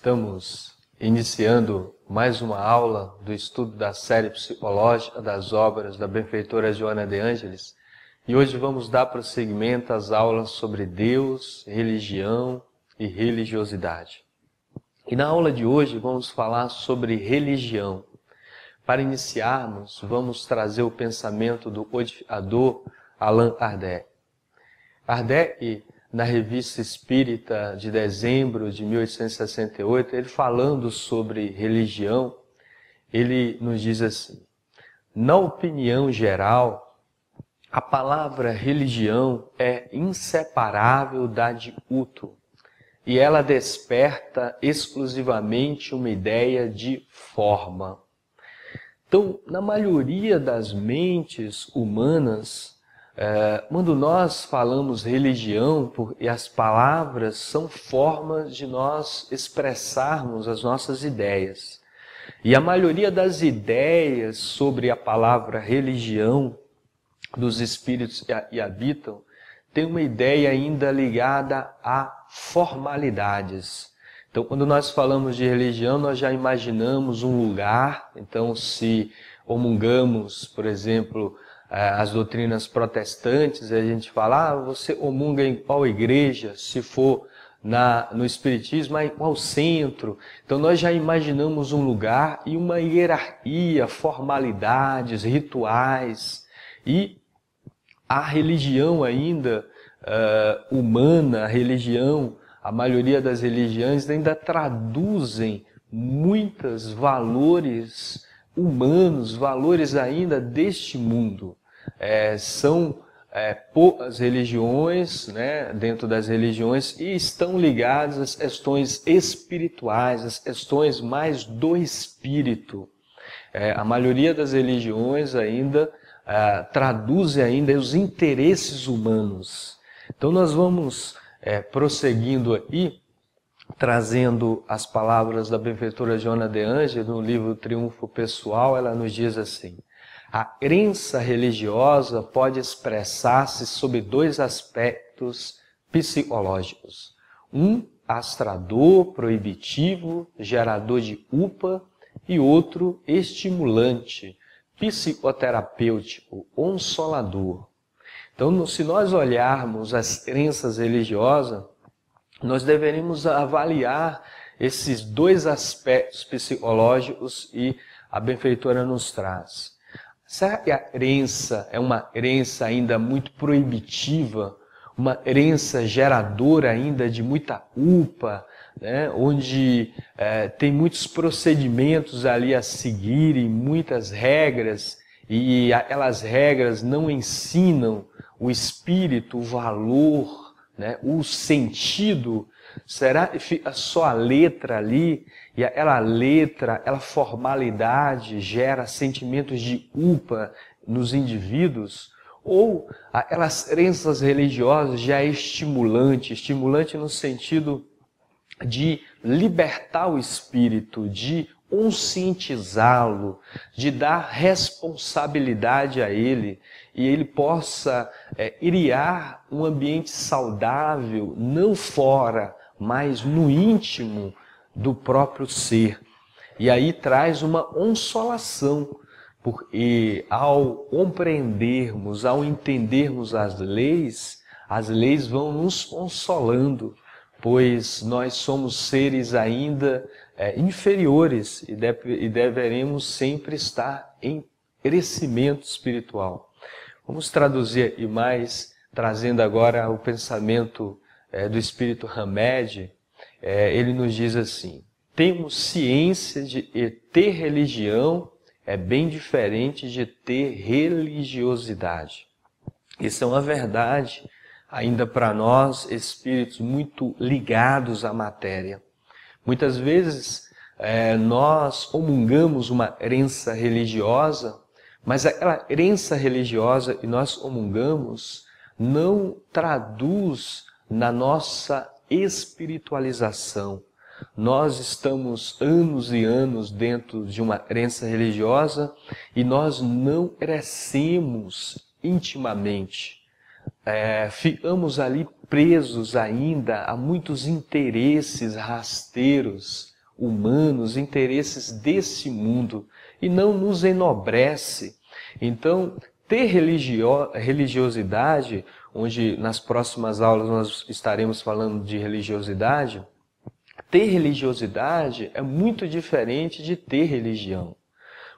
Estamos iniciando mais uma aula do estudo da série psicológica das obras da benfeitora Joana de Ângelis e hoje vamos dar prosseguimento às aulas sobre Deus, religião e religiosidade. E na aula de hoje vamos falar sobre religião. Para iniciarmos, vamos trazer o pensamento do codificador Allan Kardec. Kardec, na Revista Espírita de dezembro de 1868, ele falando sobre religião, ele nos diz assim: na opinião geral, a palavra religião é inseparável da de culto e ela desperta exclusivamente uma ideia de forma. Então, na maioria das mentes humanas, quando nós falamos religião, e as palavras são formas de nós expressarmos as nossas ideias. E a maioria das ideias sobre a palavra religião dos espíritos que habitam tem uma ideia ainda ligada a formalidades. Então, quando nós falamos de religião, nós já imaginamos um lugar. Então, se comungamos, por exemplo, as doutrinas protestantes, a gente fala, você comunga em qual igreja? Se for no Espiritismo, em qual centro? Então, nós já imaginamos um lugar e uma hierarquia, formalidades, rituais. E a religião ainda humana, a religião, a maioria das religiões ainda traduzem muitos valores humanos, valores ainda deste mundo. São poucas religiões, né, dentro das religiões, e estão ligadas às questões espirituais, às questões mais do espírito. A maioria das religiões ainda traduzem ainda os interesses humanos. Então nós vamos prosseguindo aqui, trazendo as palavras da benfeitora Joana de Ângelis no livro Triunfo Pessoal. Ela nos diz assim: a crença religiosa pode expressar-se sob dois aspectos psicológicos. Um astrador, proibitivo, gerador de culpa, e outro estimulante, psicoterapêutico, consolador. Então, se nós olharmos as crenças religiosas, nós deveríamos avaliar esses dois aspectos psicológicos e a benfeitora nos traz. Será que a crença é uma crença ainda muito proibitiva, uma crença geradora ainda de muita culpa, né? Onde tem muitos procedimentos ali a seguirem, muitas regras, e aquelas regras não ensinam o espírito, o valor, né, o sentido? Será que fica só a letra ali, e aquela letra, aquela formalidade gera sentimentos de culpa nos indivíduos? Ou aquelas crenças religiosas já é estimulante no sentido de libertar o espírito, de conscientizá-lo, de dar responsabilidade a ele, e ele possa criar um ambiente saudável, não fora, mas no íntimo do próprio ser. E aí traz uma consolação, porque ao compreendermos, ao entendermos as leis vão nos consolando, pois nós somos seres ainda inferiores e deveremos sempre estar em crescimento espiritual. Vamos traduzir aqui mais, trazendo agora o pensamento do Espírito Hamed. Ele nos diz assim: temos ciência de que ter religião é bem diferente de ter religiosidade. Isso é uma verdade ainda para nós, espíritos muito ligados à matéria. Muitas vezes nós comungamos uma crença religiosa, mas aquela crença religiosa que nós comungamos não traduz na nossa espiritualização. Nós estamos anos e anos dentro de uma crença religiosa e nós não crescemos intimamente. Ficamos ali presos ainda a muitos interesses rasteiros, humanos, interesses desse mundo e não nos enobrece. Então, ter religiosidade, onde nas próximas aulas nós estaremos falando de religiosidade, ter religiosidade é muito diferente de ter religião.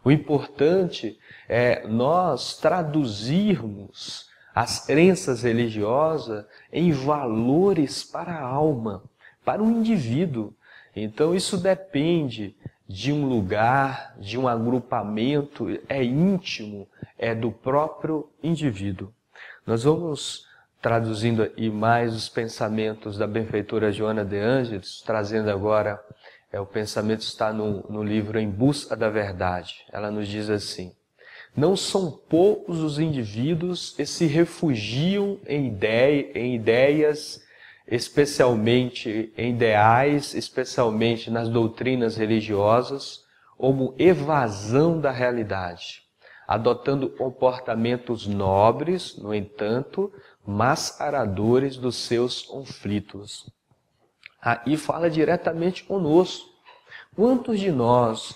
O importante é nós traduzirmos as crenças religiosas em valores para a alma, para o indivíduo. Então isso depende de um lugar, de um agrupamento, é íntimo, é do próprio indivíduo. Nós vamos traduzindo aí mais os pensamentos da benfeitora Joana de Ângeles, trazendo agora, o pensamento está no livro Em Busca da Verdade. Ela nos diz assim: não são poucos os indivíduos que se refugiam em ideias, especialmente em ideais, especialmente nas doutrinas religiosas, como evasão da realidade, adotando comportamentos nobres, no entanto, mascaradores dos seus conflitos. Aí fala diretamente conosco. Quantos de nós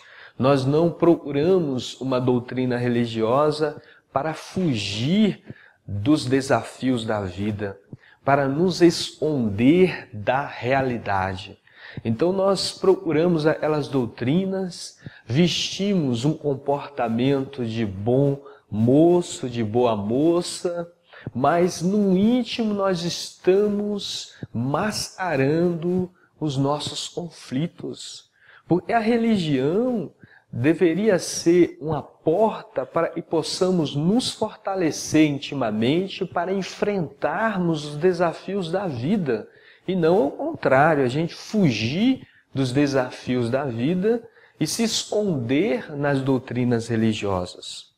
não procuramos uma doutrina religiosa para fugir dos desafios da vida, para nos esconder da realidade? Então nós procuramos aquelas doutrinas, vestimos um comportamento de bom moço, de boa moça, mas no íntimo nós estamos mascarando os nossos conflitos. Porque a religião deveria ser uma porta para que possamos nos fortalecer intimamente para enfrentarmos os desafios da vida. E não ao contrário, a gente fugir dos desafios da vida e se esconder nas doutrinas religiosas.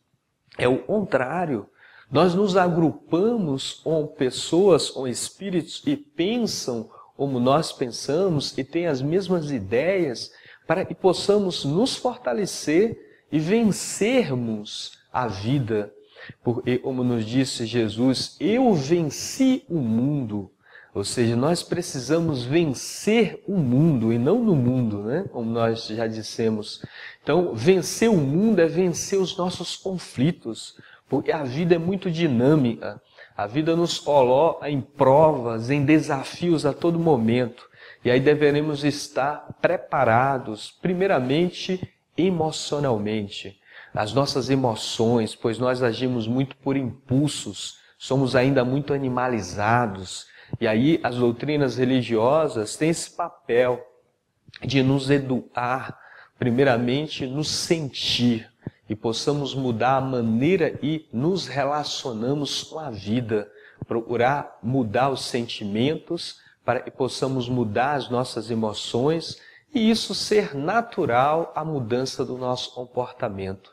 É o contrário. Nós nos agrupamos com pessoas, com espíritos que pensam como nós pensamos e têm as mesmas ideias para que possamos nos fortalecer e vencermos a vida. Porque, como nos disse Jesus, eu venci o mundo. Ou seja, nós precisamos vencer o mundo e não no mundo, né? Como nós já dissemos. Então, vencer o mundo é vencer os nossos conflitos. Porque a vida é muito dinâmica, a vida nos coloca em provas, em desafios a todo momento. E aí deveremos estar preparados, primeiramente emocionalmente, as nossas emoções, pois nós agimos muito por impulsos, somos ainda muito animalizados. E aí as doutrinas religiosas têm esse papel de nos educar, primeiramente nos sentir, e possamos mudar a maneira e nos relacionamos com a vida, procurar mudar os sentimentos para que possamos mudar as nossas emoções e isso ser natural à mudança do nosso comportamento.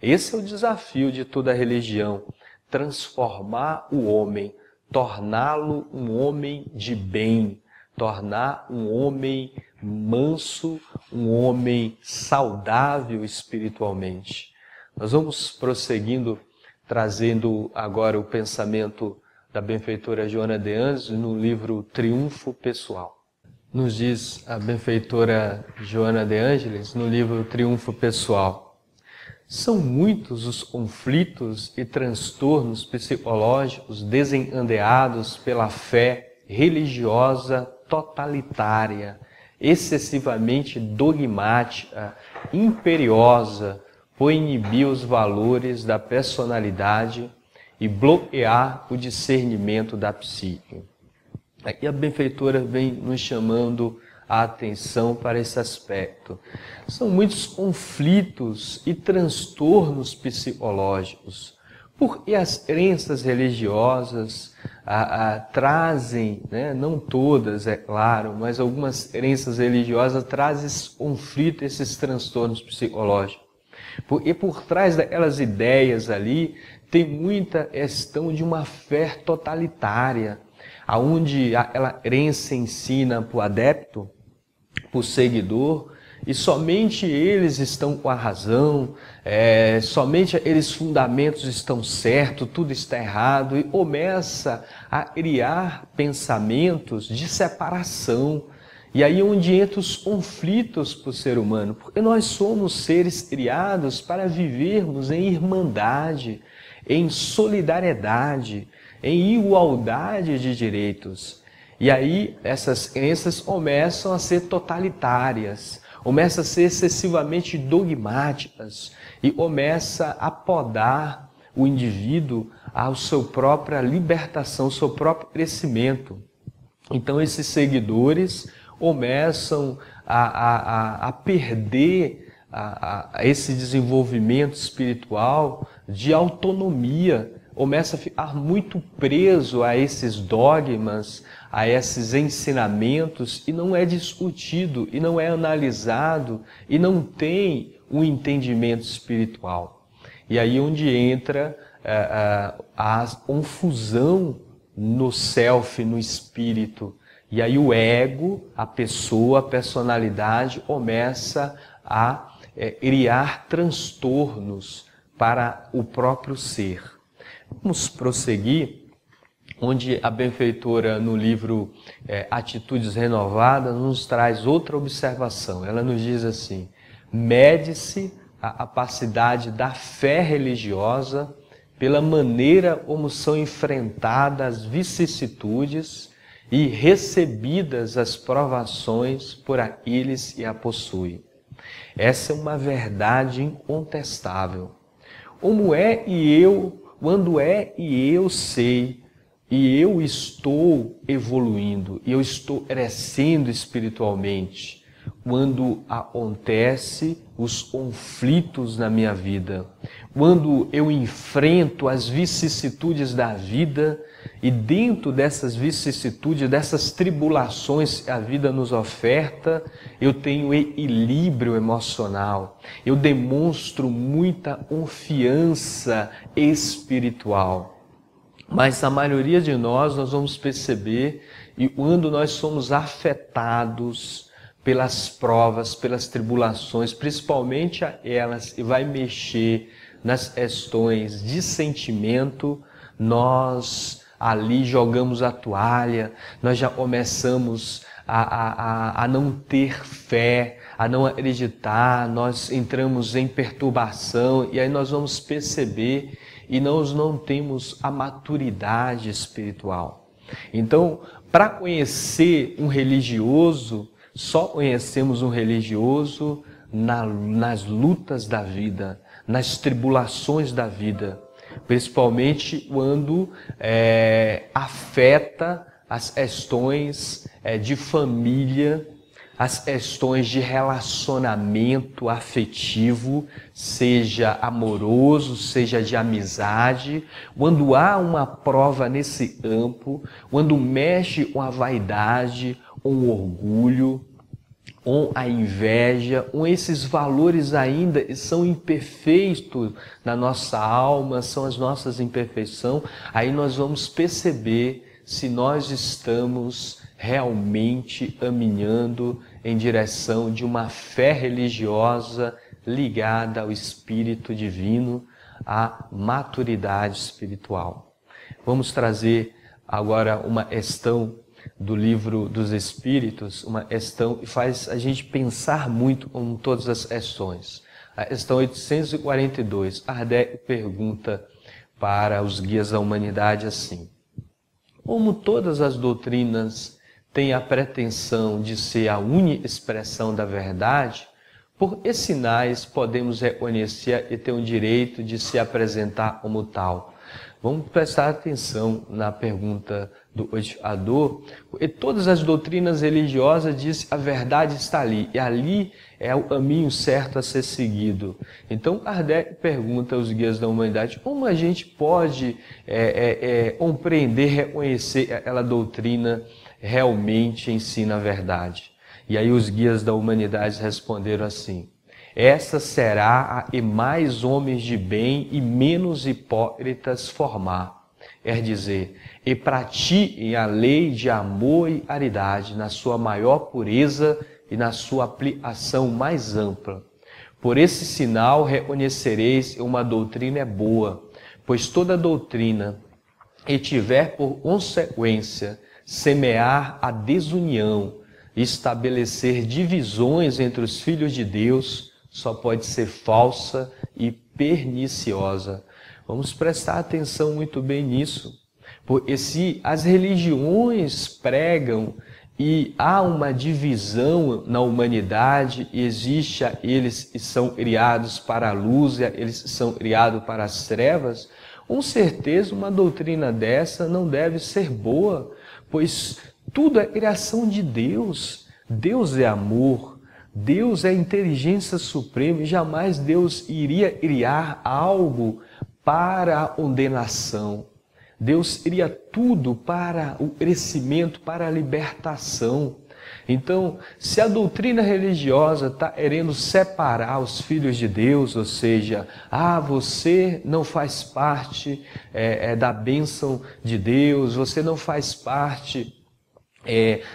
Esse é o desafio de toda religião, transformar o homem, torná-lo um homem de bem, tornar um homem manso, um homem saudável espiritualmente. Nós vamos prosseguindo, trazendo agora o pensamento da benfeitora Joana de Ângeles no livro Triunfo Pessoal. Nos diz a benfeitora Joana de Ângeles no livro Triunfo Pessoal: são muitos os conflitos e transtornos psicológicos desencadeados pela fé religiosa totalitária, excessivamente dogmática, imperiosa, por inibir os valores da personalidade e bloquear o discernimento da psique. Aqui a benfeitora vem nos chamando a atenção para esse aspecto. São muitos conflitos e transtornos psicológicos, porque as crenças religiosas trazem, né, não todas, é claro, mas algumas crenças religiosas trazem esse conflito, esses transtornos psicológicos. Porque por trás daquelas ideias ali tem muita questão de uma fé totalitária, aonde aquela crença ensina para o adepto, para o seguidor, e somente eles estão com a razão, somente aqueles fundamentos estão certos, tudo está errado, e começa a criar pensamentos de separação. E aí onde entram os conflitos para o ser humano, porque nós somos seres criados para vivermos em irmandade, em solidariedade, em igualdade de direitos. E aí essas crenças começam a ser totalitárias, começam a ser excessivamente dogmáticas e começa a podar o indivíduo à sua própria libertação, ao seu próprio crescimento. Então esses seguidores começam a perder esse desenvolvimento espiritual de autonomia, começa a ficar muito preso a esses dogmas, a esses ensinamentos, e não é discutido, e não é analisado, e não tem um entendimento espiritual. E aí onde entra a confusão no self, no espírito. E aí o ego, a pessoa, a personalidade começa a criar transtornos para o próprio ser. Vamos prosseguir, onde a benfeitora no livro Atitudes Renovadas nos traz outra observação. Ela nos diz assim: mede-se a capacidade da fé religiosa pela maneira como são enfrentadas as vicissitudes e recebidas as provações por aqueles que a possuem. Essa é uma verdade incontestável. Quando é e eu sei, e eu estou evoluindo, e eu estou crescendo espiritualmente, quando acontecem os conflitos na minha vida, quando eu enfrento as vicissitudes da vida, e dentro dessas vicissitudes, dessas tribulações que a vida nos oferta, eu tenho equilíbrio emocional, eu demonstro muita confiança espiritual. Mas a maioria de nós vamos perceber, e quando nós somos afetados pelas provas, pelas tribulações, principalmente elas, e vai mexer nas questões de sentimento, nós ali jogamos a toalha, nós já começamos a não ter fé, a não acreditar, nós entramos em perturbação, e aí nós vamos perceber e nós não temos a maturidade espiritual. Então, para conhecer um religioso, só conhecemos um religioso nas lutas da vida, nas tribulações da vida, principalmente quando afeta as questões de família, as questões de relacionamento afetivo, seja amoroso, seja de amizade, quando há uma prova nesse campo, quando mexe com a vaidade, com o orgulho, com a inveja, com esses valores ainda são imperfeitos na nossa alma, são as nossas imperfeições, aí nós vamos perceber se nós estamos realmente caminhando em direção de uma fé religiosa ligada ao Espírito Divino, à maturidade espiritual. Vamos trazer agora uma questão do Livro dos Espíritos, uma questão que faz a gente pensar muito com todas as questões. A questão 842, Kardec pergunta para os guias da humanidade assim: como todas as doutrinas têm a pretensão de ser a única expressão da verdade, por que sinais podemos reconhecer e ter o direito de se apresentar como tal? Vamos prestar atenção na pergunta do codificador, porque todas as doutrinas religiosas dizem que a verdade está ali, e ali é o caminho certo a ser seguido. Então Kardec pergunta aos guias da humanidade, como a gente pode compreender, reconhecer que aquela doutrina realmente ensina a verdade? E aí os guias da humanidade responderam assim: essa será a que mais homens de bem e menos hipócritas formar. Quer dizer, e pratiquem a lei de amor e caridade na sua maior pureza e na sua aplicação mais ampla. Por esse sinal reconhecereis que uma doutrina é boa, pois toda doutrina que tiver por consequência semear a desunião estabelecer divisões entre os filhos de Deus só pode ser falsa e perniciosa. Vamos prestar atenção muito bem nisso, porque se as religiões pregam e há uma divisão na humanidade, e existe eles que são criados para a luz e eles são criados para as trevas, com certeza uma doutrina dessa não deve ser boa, pois tudo é criação de Deus. Deus é amor, Deus é inteligência suprema e jamais Deus iria criar algo para a condenação. Deus cria tudo para o crescimento, para a libertação. Então, se a doutrina religiosa está querendo separar os filhos de Deus, ou seja, você não faz parte da bênção de Deus, você não faz parte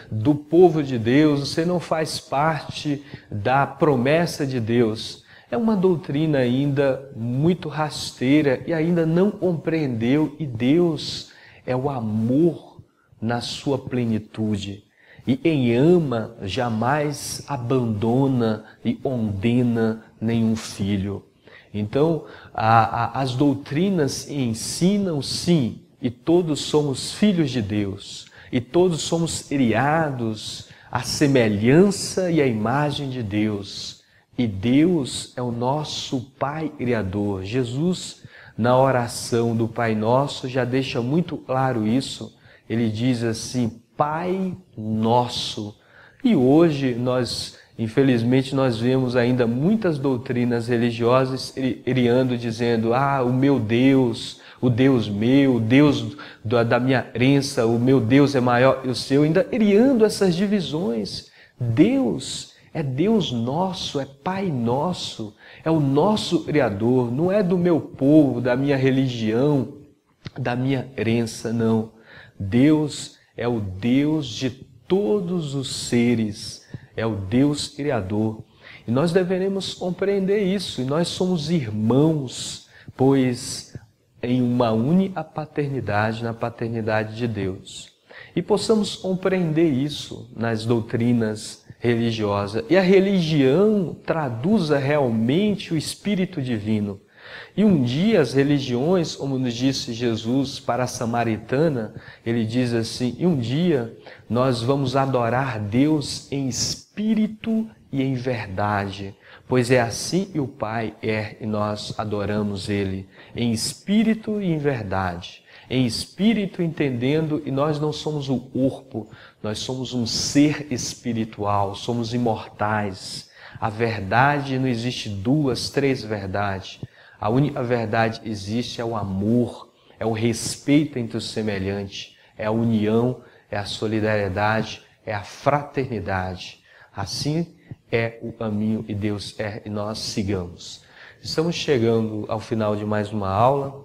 do povo de Deus, você não faz parte da promessa de Deus, é uma doutrina ainda muito rasteira e ainda não compreendeu, e Deus é o amor na sua plenitude. E quem ama jamais abandona e condena nenhum filho. Então, as doutrinas ensinam sim, e todos somos filhos de Deus, e todos somos criados à semelhança e à imagem de Deus. E Deus é o nosso Pai Criador. Jesus, na oração do Pai Nosso, já deixa muito claro isso. Ele diz assim, Pai Nosso. E hoje infelizmente, nós vemos ainda muitas doutrinas religiosas criando, dizendo, o meu Deus, o Deus meu, o Deus da minha crença, o meu Deus é maior que o seu, ainda criando essas divisões. Deus é Deus nosso, é Pai nosso, é o nosso Criador, não é do meu povo, da minha religião, da minha crença, não. Deus é o Deus de todos os seres, é o Deus Criador. E nós deveremos compreender isso, e nós somos irmãos, pois em uma única paternidade, na paternidade de Deus. E possamos compreender isso nas doutrinas religiosas. E a religião traduza realmente o Espírito Divino. E um dia as religiões, como nos disse Jesus para a samaritana, ele diz assim, e um dia nós vamos adorar Deus em espírito e em verdade, pois é assim que o Pai é e nós adoramos Ele, em espírito e em verdade. Em espírito entendendo, e nós não somos o corpo, nós somos um ser espiritual, somos imortais. A verdade não existe duas, três verdades. A única verdade que existe é o amor, é o respeito entre os semelhantes, é a união, é a solidariedade, é a fraternidade. Assim é o caminho que Deus quer e nós sigamos. Estamos chegando ao final de mais uma aula.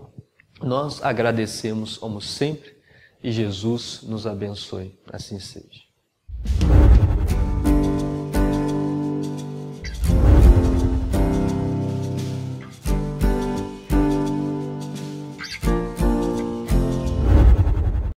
Nós agradecemos como sempre e Jesus nos abençoe. Assim seja.